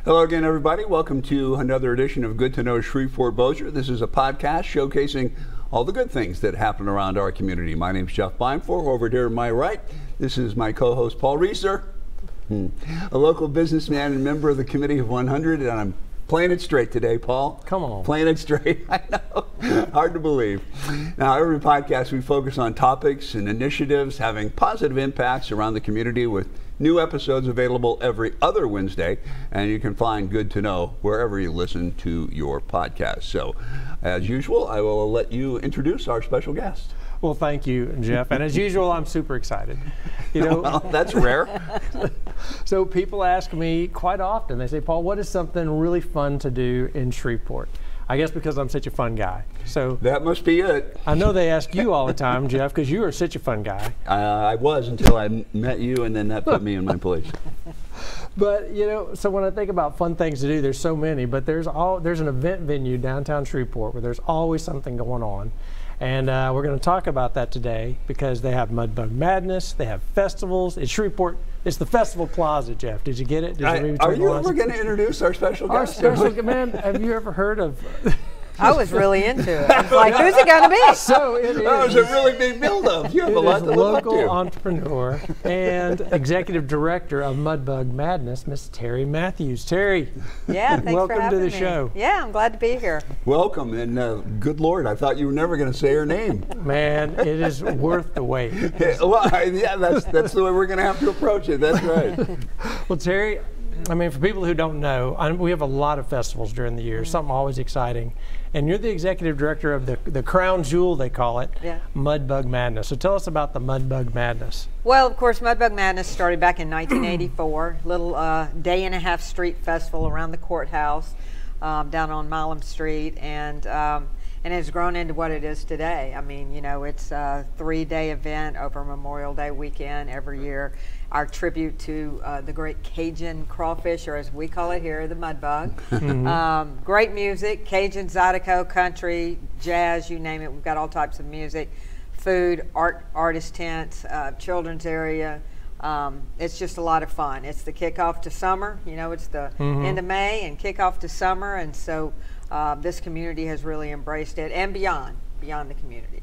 Hello again, everybody. Welcome to another edition of Good to Know Shreveport Bossier. This is a podcast showcasing all the good things that happen around our community. My name is Jeff Beinfor. Over there to my right, this is my co-host Paul Reeser, a local businessman and member of the Committee of 100, and I'm playing it straight today, Paul. Come on. Playing it straight. I know. Hard to believe. Now, every podcast we focus on topics and initiatives having positive impacts around the community, with new episodes available every other Wednesday, and you can find Good to Know wherever you listen to your podcast. So, as usual, I will let you introduce our special guest. Well, thank you, Jeff. And as usual, I'm super excited. You know, well, that's rare. So people ask me quite often, they say, Paul, what is something really fun to do in Shreveport? I guess because I'm such a fun guy. So that must be it. I know they ask you all the time, Jeff, because you are such a fun guy. I was until I met you, and then that put me in my place. But, you know, so when I think about fun things to do, there's so many, but there's an event venue downtown Shreveport where there's always something going on. And we're going to talk about that today because they have Mudbug Madness, they have festivals. It's Shreveport, it's the Festival Plaza, Jeff. Did you get it? Are you ever going to introduce our special guest? Our special man, have you ever heard of... I was really into it. I was like, who's it going to be? So it is. That was a really big build-up. You have a lot to look up to. Local entrepreneur and executive director of Mudbug Madness, Miss Terri Mathews. Terri, yeah, thanks welcome for having to the me. show. Yeah, I'm glad to be here. Welcome, and good Lord, I thought you were never going to say her name. Man, it is worth the wait. Yeah, that's the way we're going to have to approach it. That's right. Well, Terri, I mean, for people who don't know, we have a lot of festivals during the year, something always exciting. And you're the executive director of the crown jewel, they call it, yeah. Mudbug Madness. So tell us about the Mudbug Madness. Well, of course, Mudbug Madness started back in 1984, little day-and-a-half street festival around the courthouse down on Milam Street, and it's grown into what it is today. I mean, you know, it's a 3-day event over Memorial Day weekend every year. Our tribute to the great Cajun crawfish, or as we call it here, the mudbug. Mm-hmm. Great music, Cajun, Zydeco, country, jazz, you name it. We've got all types of music, food, artist tents, children's area. It's just a lot of fun. It's the kickoff to summer. You know, it's the end of May and kickoff to summer, and so this community has really embraced it, and beyond the community.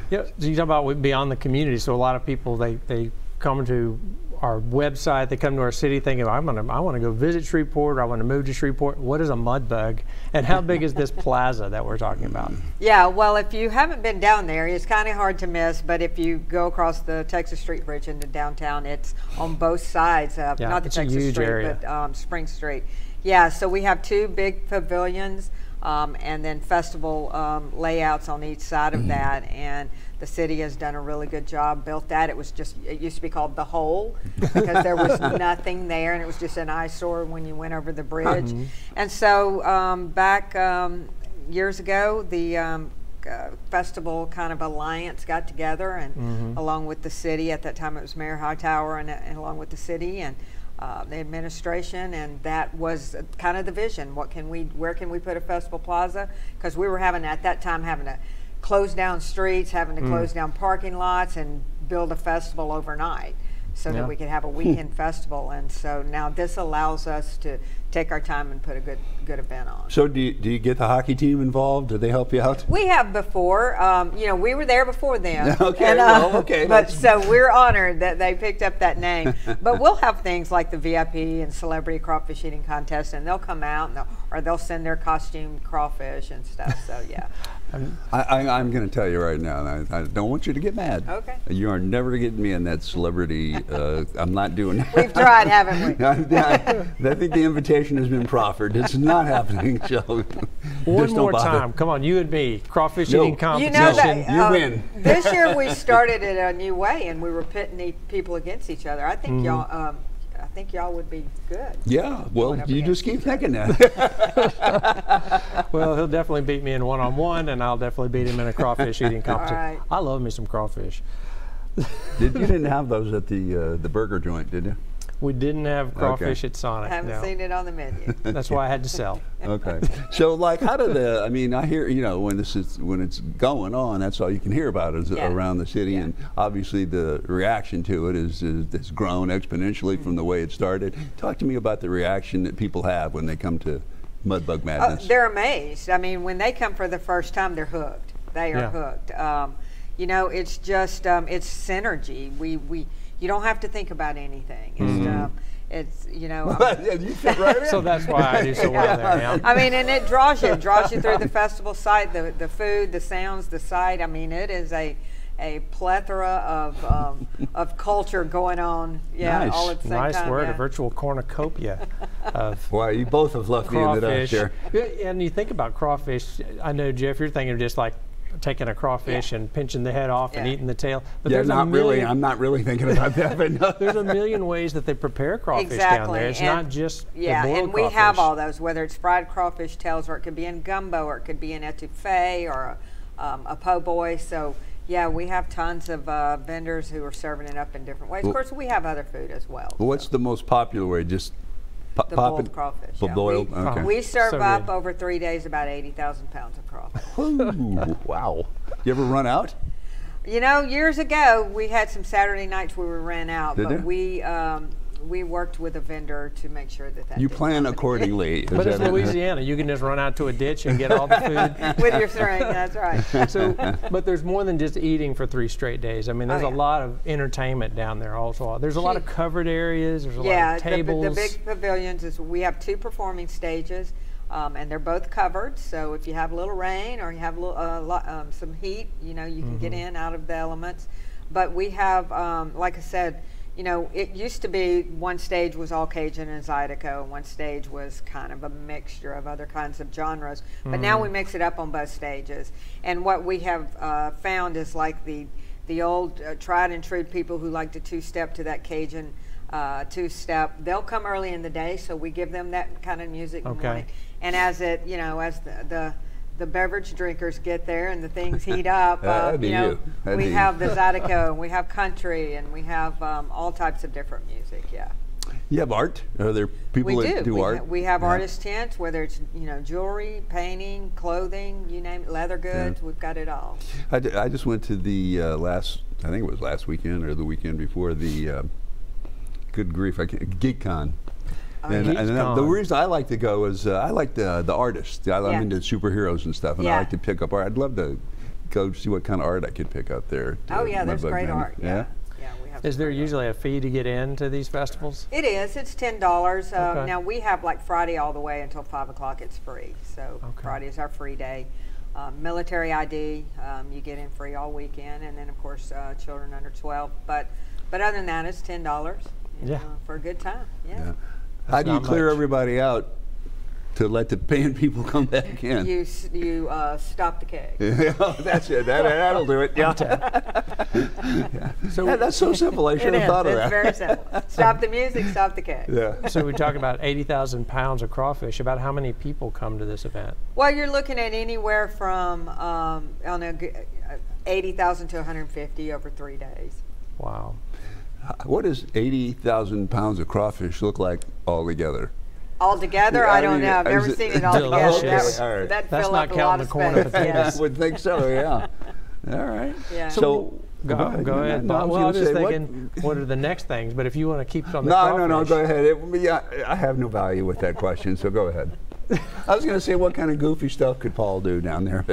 Yeah, so you talk about beyond the community. So a lot of people they come to our website, they come to our city thinking, I want to go visit Shreveport, or I want to move to Shreveport. What is a mudbug, and how big is this plaza that we're talking about? Yeah, well, if you haven't been down there, it's kind of hard to miss, but if you go across the Texas Street Bridge into downtown, it's on both sides of, not the Texas Street, area. But Spring Street. Yeah, so we have 2 big pavilions, and then festival layouts on each side of that, and the city has done a really good job, built that. It used to be called the Hole because there was nothing there, and it was just an eyesore when you went over the bridge. And so back years ago, the festival kind of alliance got together, and along with the city, at that time it was Mayor Hightower, and along with the city and the administration, and that was kind of the vision. Where can we put a festival plaza? Because we were at that time having to close down streets, having to close down parking lots, and build a festival overnight so that we could have a weekend festival. And so now this allows us to take our time and put a good event on. So do you get the hockey team involed? Do they help you out? We have before. You know, we were there before them. Okay, and, okay. But so we're honored that they picked up that name. But we'll have things like the VIP and celebrity crawfish eating contest, and they'll come out or they'll send their costumed crawfish and stuff. So yeah. I'm going to tell you right now, and I don't want you to get mad. Okay. You are never getting me in that celebrity. I'm not doing that. We've tried, haven't we? I think the invitation has been proffered. It's not happening. So one more time. Come on, you and me. Crawfish eating competition. You know that, you win. This year we started it a new way, and we were pitting people against each other. I think y'all. I think y'all would be good. Yeah, well, you just keep thinking that. Well, he'll definitely beat me in one-on-one, and I'll definitely beat him in a crawfish eating competition. Right. I love me some crawfish. You didn't have those at the burger joint, did you? We didn't have crawfish at Sonic. Haven't seen it on the menu. That's why I had to sell. Okay. So, like, how do the? I mean, I hear when it's going on, that's all you can hear about is around the city, and obviously the reaction to it is grown exponentially from the way it started. Talk to me about the reaction that people have when they come to Mudbug Madness. They're amazed. I mean, when they come for the first time, they're hooked. They are hooked. It's just it's synergy. You don't have to think about anything. It's you fit right in. So that's why I do so well there. Yeah. I mean, and it draws you through the festival site, the food, the sounds, the sight. I mean, it is a plethora of culture going on. Yeah, nice. all at the same time. Nice word, yeah. a virtual cornucopia of Wow, you both have left me in the dust here. And you think about crawfish. I know, Jeff, you're thinking of just like taking a crawfish and pinching the head off and eating the tail. But there's I'm not really thinking about that. But no. There's a million ways that they prepare crawfish down there. It's not just and we have all those, whether it's fried crawfish tails, or it could be in gumbo, or it could be in etouffee, or a po' boy. So yeah, we have tons of vendors who are serving it up in different ways. Of course, we have other food as well. What's the most popular way? Just the boiled crawfish. Boiled? Okay. We serve up over 3 days about 80,000 pounds of crawfish. Ooh, wow. You ever run out? Years ago, we had some Saturday nights where we ran out, but we worked with a vendor to make sure that you plan accordingly. But it's Louisiana. You can just run out to a ditch and get all the food. With your string, that's right. So, but there's more than just eating for 3 straight days. I mean, there's a lot of entertainment down there also. There's a lot of covered areas. There's a lot of tables. The big pavilions, we have 2 performing stages, and they're both covered. So if you have a little rain or you have some heat, you can get in out of the elements. But we have, like I said, it used to be one stage was all Cajun and Zydeco, and one stage was kind of a mixture of other kinds of genres. But now we mix it up on both stages. And what we have found is like the old tried and true people who like to two-step to that Cajun two-step. They'll come early in the day, so we give them that kind of music in the morning. And as it, as the beverage drinkers get there and the things heat up, we have the Zydeco, and we have country, and we have all types of different music. Yeah. You have art? Are there people that do art? We have artist tents, whether it's jewelry, painting, clothing, you name it, leather goods. We've got it all. I just went to the I think it was last weekend or the weekend before, the good grief, GeekCon. And the reason I like to go is I like the artists. I'm into superheroes and stuff, and I like to pick up art. I'd love to go see what kind of art I could pick up there. There's great art. Yeah. Is there usually a fee to get into these festivals? It is. It's $10. Now we have like Friday all the way until 5 o'clock. It's free. So Friday is our free day. Military ID, you get in free all weekend, and then of course children under 12. But other than that, it's $10. For a good time. Yeah. How do you clear everybody out to let the band people come back in? You stop the keg. That's it. That'll do it. Yeah. So that's so simple. I should have thought of that. It's very simple. Stop the music. Stop the keg. Yeah. So we talk about 80,000 pounds of crawfish. About how many people come to this event? Well, you're looking at anywhere from 80,000 to 150 over 3 days. Wow. What does 80,000 pounds of crawfish look like all together? All together? I don't know. I've never seen it all together. That'd fill up a lot of space. I would think so, yeah. All right. Yeah. So go ahead. No, I was just thinking, what are the next things? But if you want to keep on the crawfish. No, go ahead. I have no value with that question, so go ahead. I was going to say, what kind of goofy stuff could Paul do down there?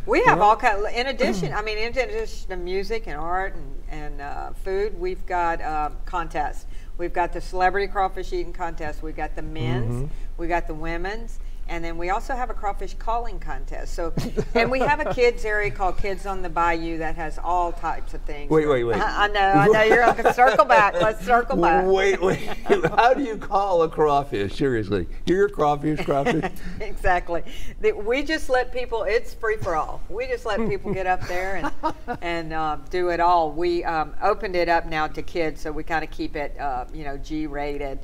We have all kinds. In addition to music and art and food, we've got contests. We've got the celebrity crawfish eating contest. We've got the men's. We got the women's. And then we also have a crawfish calling contest. So, and we have a kids area called Kids on the Bayou that has all types of things. Wait. I know. You're going to circle back. Let's circle back. Wait. How do you call a crawfish? Seriously, you're a crawfish. Exactly. We just let people. It's free for all. We just let people get up there and do it all. We opened it up now to kids, so we kind of keep it, G-rated.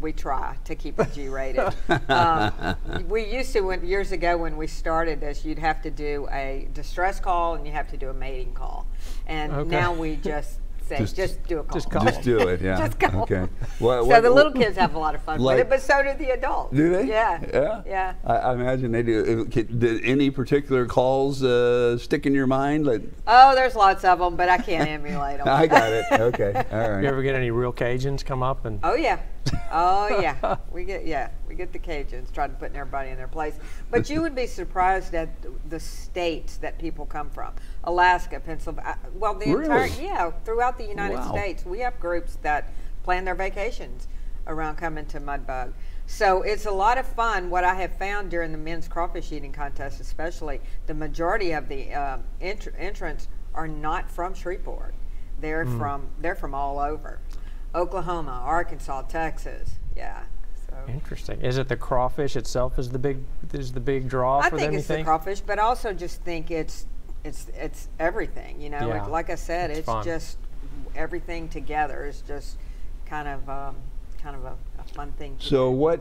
We try to keep it G-rated. We used to, years ago when we started this, you'd have to do a distress call and you have to do a mating call. And now we just say, just do a call. Just do it, yeah. Just go. Okay. So the little kids have a lot of fun with it, but so do the adults. Do they? Yeah. Yeah. I imagine they do. Did any particular calls stick in your mind? Oh, there's lots of them, but I can't emulate them. I got it. Okay. All right. You ever get any real Cajuns come up and? Oh yeah. We get the Cajuns trying to put everybody in their place. But you would be surprised at the states that people come from. Alaska, Pennsylvania, well, throughout the United States, we have groups that plan their vacations around coming to Mudbug. So it's a lot of fun. What I have found during the men's crawfish eating contest, especially, the majority of the entrants are not from Shreveport. They're from all over. Oklahoma, Arkansas, Texas, yeah. So. Interesting. Is it the crawfish itself is the big draw for them? I think it's the crawfish, but also just think it's everything. You know, like I said, it's just everything together is just kind of a fun thing. So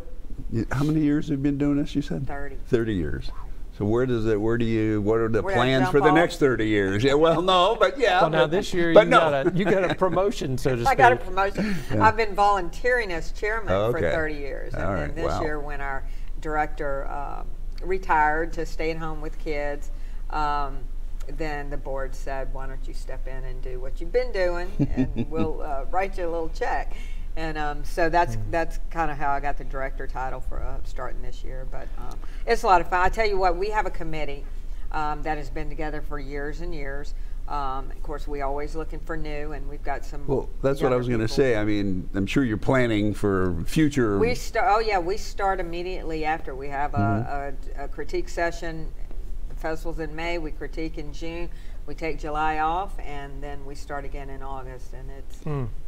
how many years have you been doing this? You said 30. 30 years. So what are the plans for the next 30 years? Yeah, well, no, but yeah. Well, now this year you got a promotion, so to speak. I got a promotion. Yeah. I've been volunteering as chairman for 30 years. And then this year when our director retired to stay at home with kids, then the board said, why don't you step in and do what you've been doing, and we'll write you a little check. And so that's kind of how I got the director title for starting this year. But it's a lot of fun. I tell you what, we have a committee that has been together for years and years. Of course, we always looking for new, and we've got some. Well, that's what I was going to say. I mean, I'm sure you're planning for future. We start immediately after. We have a critique session. The festival's in May. We critique in June. We take July off, and then we start again in August, and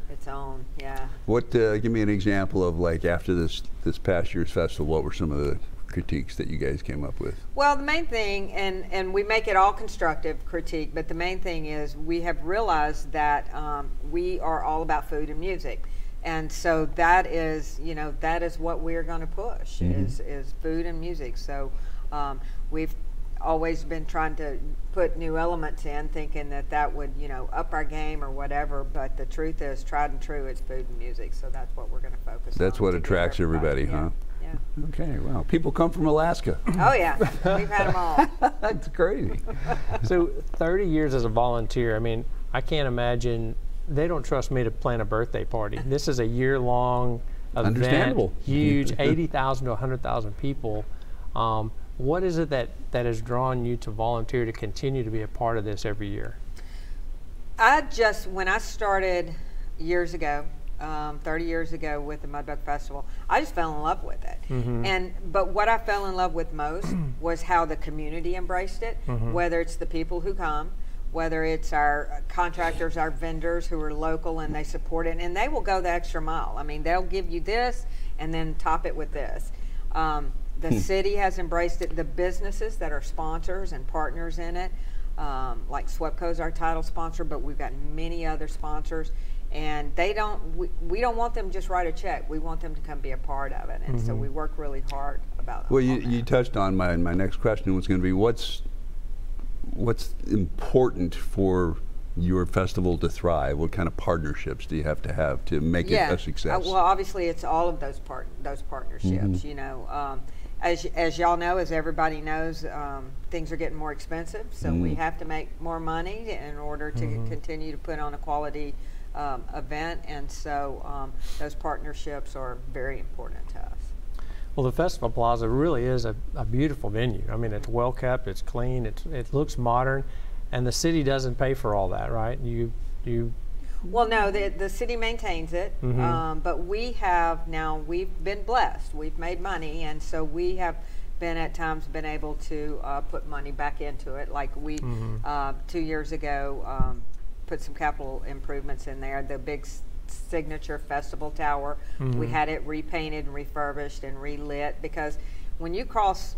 it's on, yeah. What? Give me an example of, like, after this past year's festival. What were some of the critiques that you guys came up with? Well, the main thing, and we make it all constructive critique, but the main thing is we have realized that we are all about food and music, and so that is what we're going to push is food and music. So we've always been trying to put new elements in, thinking that would up our game or whatever, but the truth is, tried and true, it's food and music, so that's what we're going to focus on. That's what attracts everybody, huh? Yeah. Okay, wow. People come from Alaska. Oh yeah, we've had them all. That's crazy. So 30 years as a volunteer, I mean, I can't imagine, they don't trust me to plan a birthday party. This is a year-long event. Understandable. Huge, 80,000 to 100,000 people. What is it that has drawn you to volunteer to continue to be a part of this every year? When I started years ago, 30 years ago with the Mudbug Festival, I just fell in love with it. But what I fell in love with most was how the community embraced it, whether it's the people who come, whether it's our contractors, our vendors who are local and they support it, and they will go the extra mile. I mean, they'll give you this and then top it with this. The city has embraced it. The businesses that are sponsors and partners in it, like Swepco's our title sponsor, but we've got many other sponsors, and we don't want them to just write a check. We want them to come be a part of it, and so we work really hard about it. Well, you touched on my next question was going to be what's important for your festival to thrive? What kind of partnerships do you have to make it a success? Well, obviously, it's all of those partnerships. As y'all know, as everybody knows, things are getting more expensive, so we have to make more money in order to continue to put on a quality event, and so those partnerships are very important to us. Well, the Festival Plaza really is a beautiful venue. I mean, it's well kept, it's clean, it looks modern, and the city doesn't pay for all that, right? Well, no, the city maintains it, but we've been blessed. We've made money, and so we have at times been able to put money back into it. Like we, 2 years ago, put some capital improvements in there. The big signature festival tower, we had it repainted and refurbished and relit, because when you cross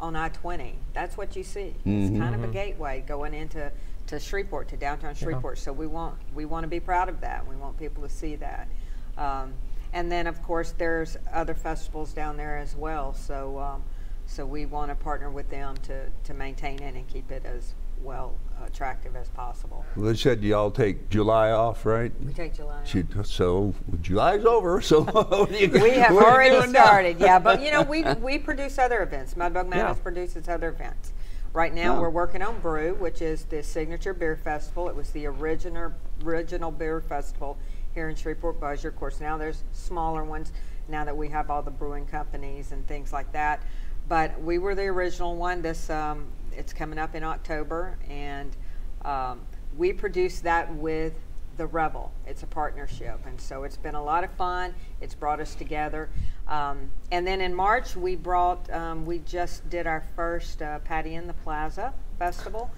on I-20, that's what you see. It's kind of a gateway going into Shreveport, to downtown Shreveport. So we want to be proud of that. We want people to see that. And then of course there's other festivals down there as well. So so we want to partner with them to maintain it and keep it well attractive as possible. Well, they said y'all take July off, right? We take July off. So July's over, so we have already started. Yeah, but you know, we produce other events. Mudbug Madness produces other events. Right now we're working on Brew, which is the signature beer festival. It was the original beer festival here in Shreveport Bossier. Of course, now there's smaller ones now that we have all the brewing companies and things like that. But we were the original one. This it's coming up in October, and we produced that with the Rebel. It's a partnership, and so it's been a lot of fun. It's brought us together. And then in March, we just did our first Patty in the Plaza festival.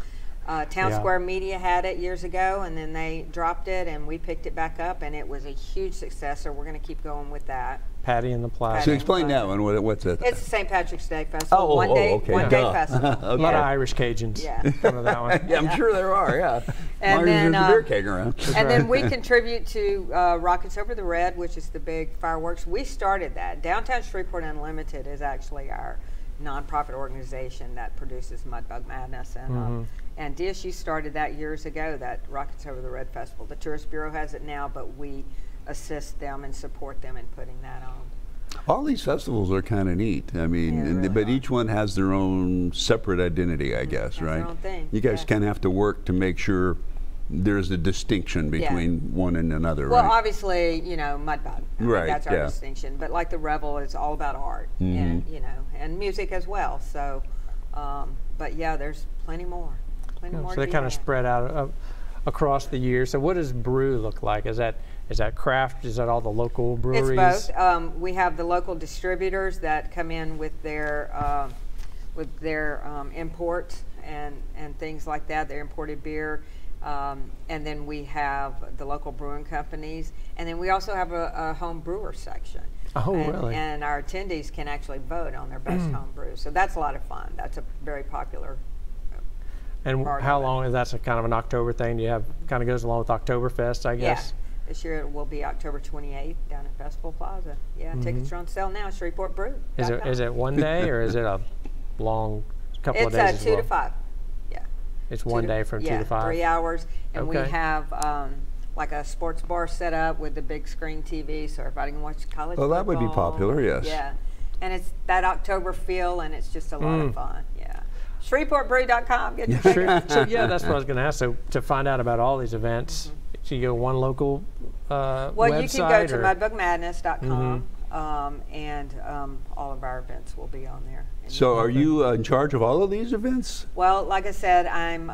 Town Square Media had it years ago, and then they dropped it, and we picked it back up, and it was a huge success, so we're going to keep going with that. Patty in the Plaza. So explain that one. What's that? It's the St. Patrick's Day Festival. One day festival. A lot of Irish Cajuns. Yeah. Come to that one. Yeah, I'm sure there are. Yeah. And then there's a beer keg around. Then we contribute to Rockets Over the Red, which is the big fireworks. We started that. Downtown Shreveport Unlimited is actually our nonprofit organization that produces Mudbug Madness, and DSU started that years ago. That Rockets Over the Red Festival. The Tourist Bureau has it now, but we assist them and support them in putting that on. All these festivals are kind of neat. I mean, but each one has their own separate identity, I guess, right? Their own thing. You guys kind of have to work to make sure there's a distinction between one and another, well, right? obviously, you know, Mudbug. Right. That's our distinction. But like the Rebel, it's all about art and and music as well. So, but yeah, there's plenty more. So they kind of spread out across the year. So what does Brew look like? Is that craft? Is that all the local breweries? It's both. We have the local distributors that come in with their imports and things like that, their imported beer. And then we have the local brewing companies. And then we also have a home brewer section. Oh, really? And our attendees can actually vote on their best home brew. So that's a lot of fun. That's a very popular And how long is that? Kind of an October thing? Do you have kind of goes along with Oktoberfest, I guess? Yeah. This year it will be October 28th down at Festival Plaza. Yeah, tickets are on sale now. Shreveport Brew. Is it one day or is it a long couple of days? It's 2 to 5. Yeah. It's one day from 2 to 5. 3 hours, and we have like a sports bar set up with the big screen TV, so everybody can watch college football. That would be popular, yes. Yeah, and it's that October feel, and it's just a lot of fun. Yeah. ShreveportBrew.com. Get your tickets. So yeah, that's what I was going to ask. So to find out about all these events, so you go one local well, website? You can go to mudbugmadness.com, and all of our events will be on there. So are you in charge of all of these events? Well, like I said, I'm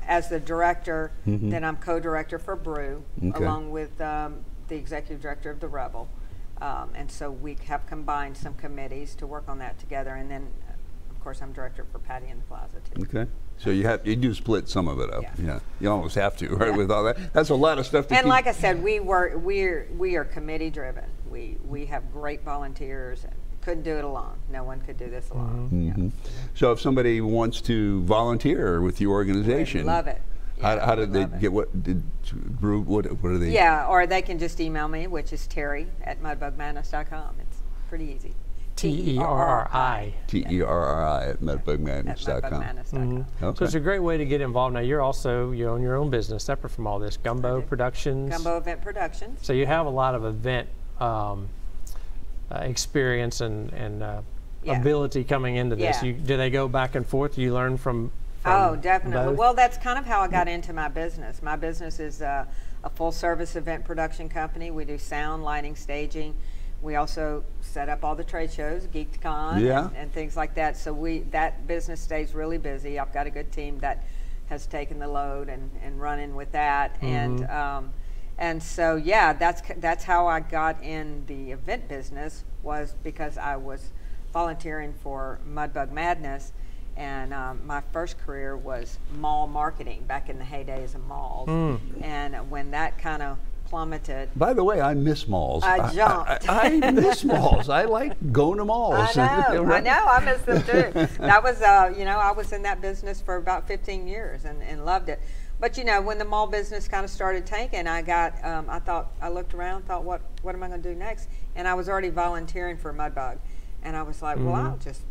as the director, then I'm co-director for Brew, along with the executive director of the Rebel. And so we have combined some committees to work on that together, and then of course I'm director for Patty in the Plaza too. Okay. So you do split some of it up. Yeah. You almost have to, right? With all that. That's a lot of stuff to keep. And like I said, we are committee driven. We have great volunteers, and couldn't do it alone. No one could do this alone. So if somebody wants to volunteer with your organization, we'd love it. How did they get what are they? Yeah, or they can just email me, which is Terri at mudbugmadness.com. It's pretty easy. Terri. Terri at mudbugmadness.com. So it's a great way to get involved. Now you own your own business separate from all this. Gumbo Productions. Gumbo Event Productions. So you have a lot of event experience and ability coming into this. Do they go back and forth? Do you learn from Oh, definitely. both? Well, that's kind of how I got into my business. My business is a full-service event production company. We do sound, lighting, staging. We also set up all the trade shows, GeekCon, and things like that. So that business stays really busy. I've got a good team that has taken the load and running with that. And so yeah, that's how I got in the event business, was because I was volunteering for Mudbug Madness. And my first career was mall marketing back in the heydays of malls. And when that kind of plummeted. By the way, I miss malls. I jumped. I miss malls. I like going to malls. I know. I miss them too. That was, I was in that business for about 15 years and loved it. But when the mall business kind of started tanking, I looked around, thought, what am I going to do next? And I was already volunteering for Mudbug, and I was like, well, I'll just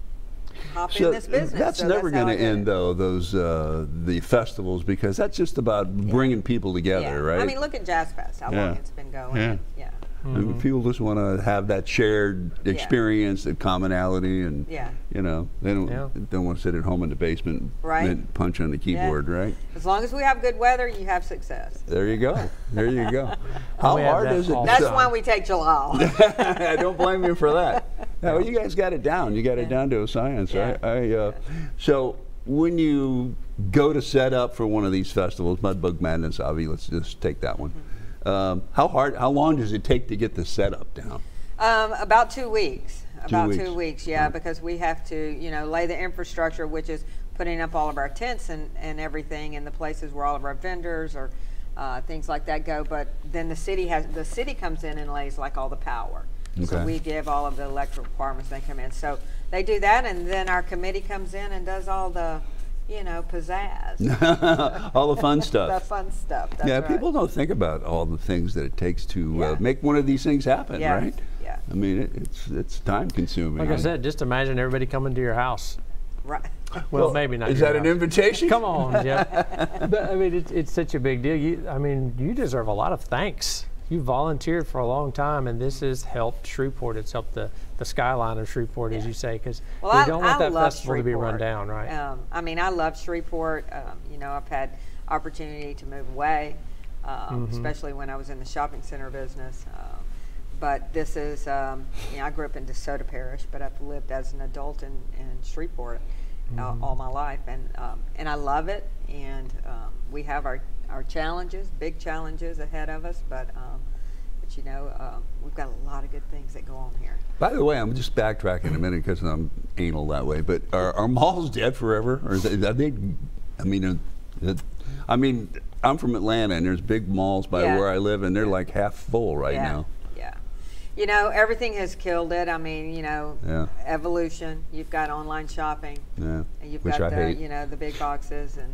hop in this business. That's never going to end, though, those the festivals, because that's just about bringing people together, right? I mean, look at Jazz Fest, how long it's been going. Yeah. I mean, people just want to have that shared experience, that commonality, and you know, they don't want to sit at home in the basement and punch on the keyboard, right? As long as we have good weather, you have success. There you go. There you go. How hard is it? That's why we take July. I don't blame you for that. No, you guys got it down. You got it down to a science. So when you go to set up for one of these festivals, Mudbug Madness, Avi, let's just take that one. How long does it take to get the setup down? About 2 weeks. About 2 weeks, because we have to, you know, lay the infrastructure, which is putting up all of our tents and everything in the places where all of our vendors or things like that go. But then the city comes in and lays like all the power. Okay. So we give all of the electrical requirements. They come in, so they do that, and then our committee comes in and does all the, you know, pizzazz. All the fun stuff. The fun stuff. That's right. People don't think about all the things that it takes to make one of these things happen, right? Yeah. I mean, it's time consuming. Like I said, just imagine everybody coming to your house. Right. Well, maybe not. Is that an invitation? Come on, Jeff. But I mean, it's such a big deal. You deserve a lot of thanks. You volunteered for a long time, and this has helped Shreveport. It's helped the skyline of Shreveport, as you say, because we don't want that festival to be run down, right? I mean, I love Shreveport. You know, I've had opportunity to move away, especially when I was in the shopping center business. But this is, you know, I grew up in DeSoto Parish, but I've lived as an adult in Shreveport all my life, and I love it. And we have our challenges, big challenges ahead of us, but you know, we've got a lot of good things that go on here. By the way, I'm just backtracking a minute because I'm anal that way, but are malls dead forever? Or are they I mean, I'm from Atlanta, and there's big malls by where I live, and they're like half full right now. Yeah. You know, everything has killed it. I mean, you know, evolution. You've got online shopping. Yeah. And you've got you know, the big boxes and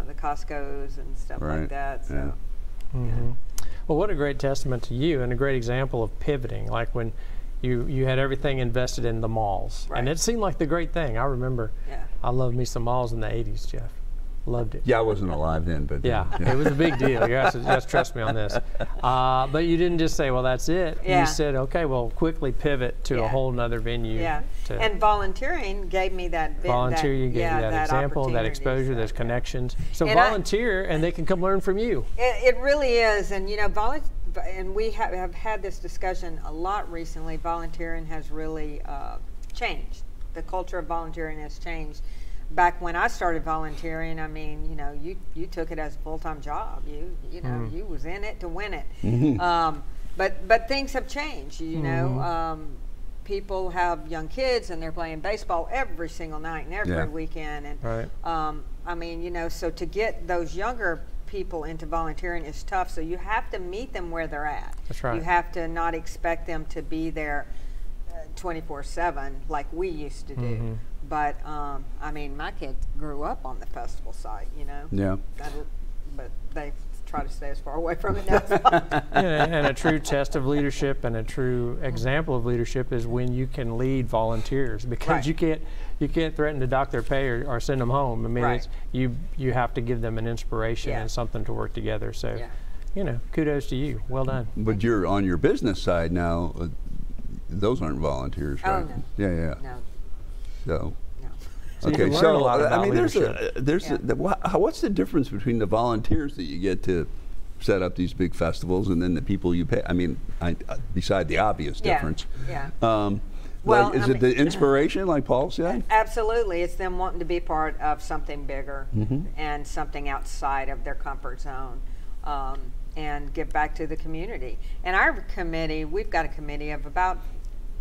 the Costco's and stuff like that. So. Well, what a great testament to you, and a great example of pivoting. Like when you had everything invested in the malls, and it seemed like the great thing. I remember. I loved me some malls in the '80s, Jeff. Loved it. Yeah, I wasn't alive then, but it was a big deal. You have to trust me on this. But you didn't just say, well, that's it. You said, okay, well, quickly pivot to a whole nother venue. And volunteering gave me that. You gave me that example, that exposure, those connections. So volunteer, and they can come learn from you. It really is, and you know, and we have had this discussion a lot recently. Volunteering has really changed. The culture of volunteering has changed. Back when I started volunteering, I mean, you know, you took it as a full-time job. You know, you was in it to win it. But things have changed. You know, people have young kids, and they're playing baseball every single night and every weekend. And I mean, you know, so to get those younger people into volunteering is tough. So you have to meet them where they're at. That's right. You have to not expect them to be there 24/7 like we used to do. But I mean, my kids grew up on the festival site, you know. Yeah. But they try to stay as far away from it now. And a true test of leadership and a true example of leadership is when you can lead volunteers, because you can't threaten to dock their pay or send them home. I mean, it's, you have to give them an inspiration and something to work together. So, you know, kudos to you. Well done. But you're on your business side now. Those aren't volunteers, right? Oh, no. Yeah. No. So, so okay, so I mean, what's the difference between the volunteers that you get to set up these big festivals and then the people you pay? I mean, beside the obvious difference. Well, is it the inspiration, like Paul said? Absolutely, it's them wanting to be part of something bigger and something outside of their comfort zone. And give back to the community. And our committee, we've got a committee of about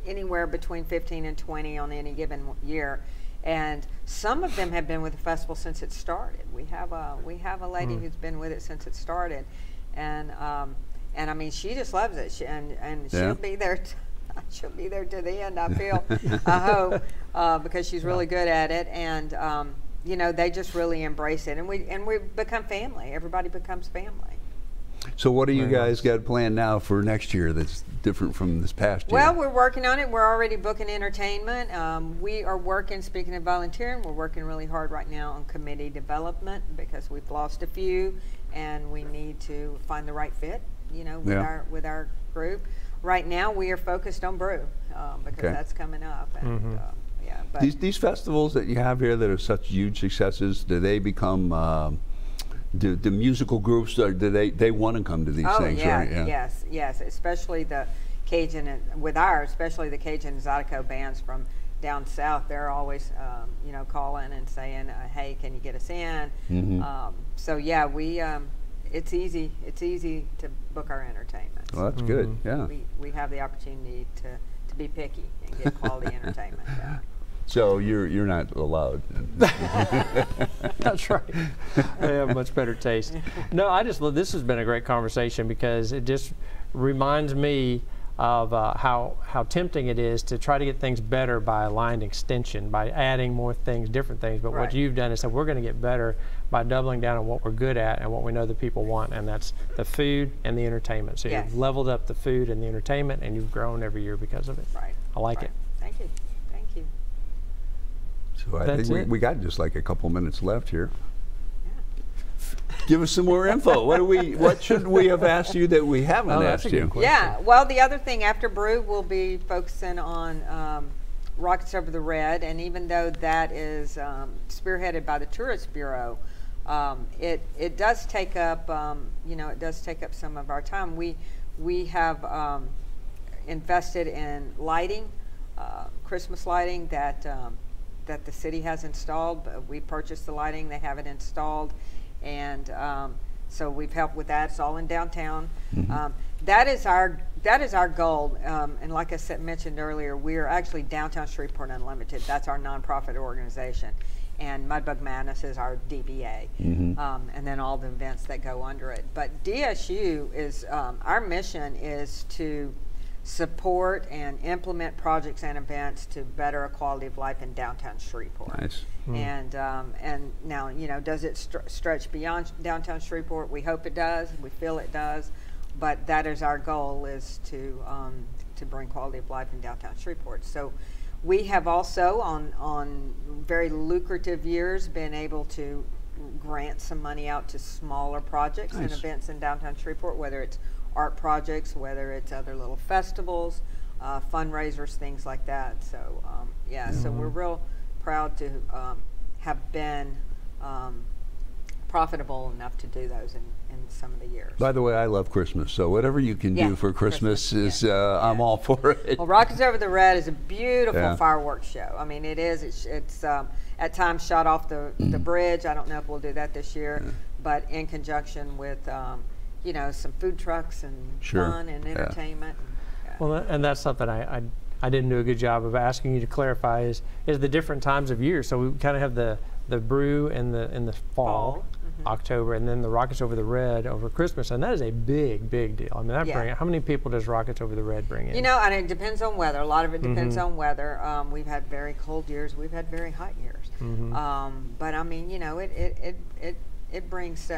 anywhere between 15 and 20 on any given year, and some of them have been with the festival since it started. We have a lady who's been with it since it started, and I mean, she just loves it, and she'll be there. She'll be there to the end, I feel. I hope, because she's really good at it, and you know, they just really embrace it, and we become family. Everybody becomes family. So what do you guys got planned now for next year that's different from this past year? Well, we're working on it. We're already booking entertainment. We are working, speaking of volunteering, we're working really hard right now on committee development because we've lost a few and we need to find the right fit, you know, with our group. Right now we are focused on brew because that's coming up. And, yeah, but these festivals that you have here that are such huge successes, do they become do musical groups, do they want to come to these things? Yeah, right? yes, especially the Cajun, especially the Cajun and Zydeco bands from down south. They're always, you know, calling and saying, hey, can you get us in? So yeah, it's easy to book our entertainment. Well, that's good, yeah. We have the opportunity to be picky and get quality entertainment. Yeah. So you're not allowed. That's right. I have much better taste. No, this has been a great conversation because it just reminds me of how tempting it is to try to get things better by a line extension, by adding more things, different things. But what you've done is said we're going to get better by doubling down on what we're good at and what we know the people want, and that's the food and the entertainment. So you've leveled up the food and the entertainment, and you've grown every year because of it. Right. I like it. Thank you. So I think we got just like a couple minutes left here. Give us some more info. What should we have asked you that we haven't asked you? Yeah, well, the other thing after brew, we'll be focusing on Rockets Over the Red, and even though that is spearheaded by the Tourist Bureau, it does take up it does take up some of our time. We have invested in lighting, Christmas lighting that the city has installed. We purchased the lighting; they have it installed. And so we've helped with that. It's all in downtown. That is our goal. And like I mentioned earlier, we are actually Downtown Shreveport Unlimited. That's our nonprofit organization. And Mudbug Madness is our DBA. And then all the events that go under it. But DSU is, our mission is to support and implement projects and events to better a quality of life in downtown Shreveport. Nice. And now, you know, does it stretch beyond downtown Shreveport? We hope it does. We feel it does. But that is our goal, is to bring quality of life in downtown Shreveport. So we have also, on very lucrative years, been able to grant some money out to smaller projects and events in downtown Shreveport, whether it's art projects, whether it's other little festivals, fundraisers, things like that. So so we're real proud to have been profitable enough to do those in some of the years. By the way, I love Christmas, so whatever you can do for Christmas is I'm all for it. Well, Rockets Over the Red is a beautiful fireworks show. I mean, it is. It's at times shot off the bridge. I don't know if we'll do that this year, but in conjunction with you know, some food trucks and fun and entertainment. Well, and that's something I didn't do a good job of asking you to clarify is the different times of year. So we kind of have the brew in the fall. October, and then the Rockets Over the Red over Christmas, and that is a big deal. I mean, how many people does Rockets Over the Red bring in? You know, and it depends on weather. A lot of it depends on weather. We've had very cold years. We've had very hot years. But I mean, you know, it brings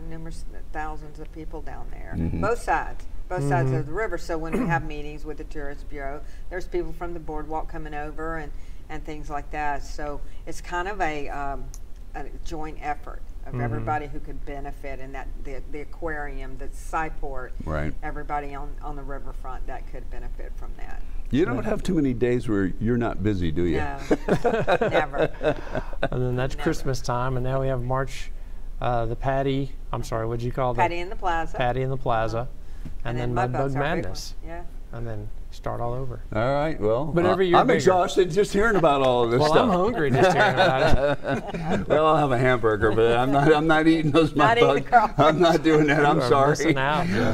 numerous thousands of people down there. Both sides of the river. So when we have meetings with the Tourist Bureau, there's people from the boardwalk coming over and things like that. So it's kind of a joint effort of everybody who could benefit, and that the aquarium, the Scyport, everybody on the riverfront that could benefit from that. You don't have too many days where you're not busy, do you? No, never. And then that's Christmas time, and now we have March, the Patty. I'm sorry, what'd you call that? Patty in the Plaza. Patty in the Plaza, and then Mudbug Madness. Yeah. And then start all over. All right, well, but every year I'm exhausted just hearing about all of this stuff. Well, I'm hungry just hearing about it. Well, I'll have a hamburger, but I'm not eating those Mudbugs. I'm not doing that. I'm sorry.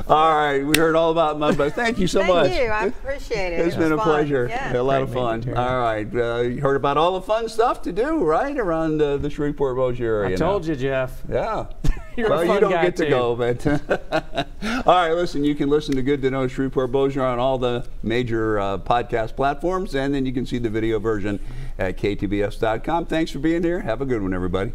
All right, we heard all about Mudbugs. Thank you so much. Thank you. I appreciate it. It's been a pleasure. Yeah. A lot of fun. All right, you heard about all the fun stuff to do, right, around the Shreveport Bossier area. I told you, Jeff. Yeah. You're well, a fun you don't guy get to go, but all right. Listen, you can listen to Good to Know Shreveport Bossier on all the major podcast platforms, and then you can see the video version at ktbs.com. Thanks for being here. Have a good one, everybody.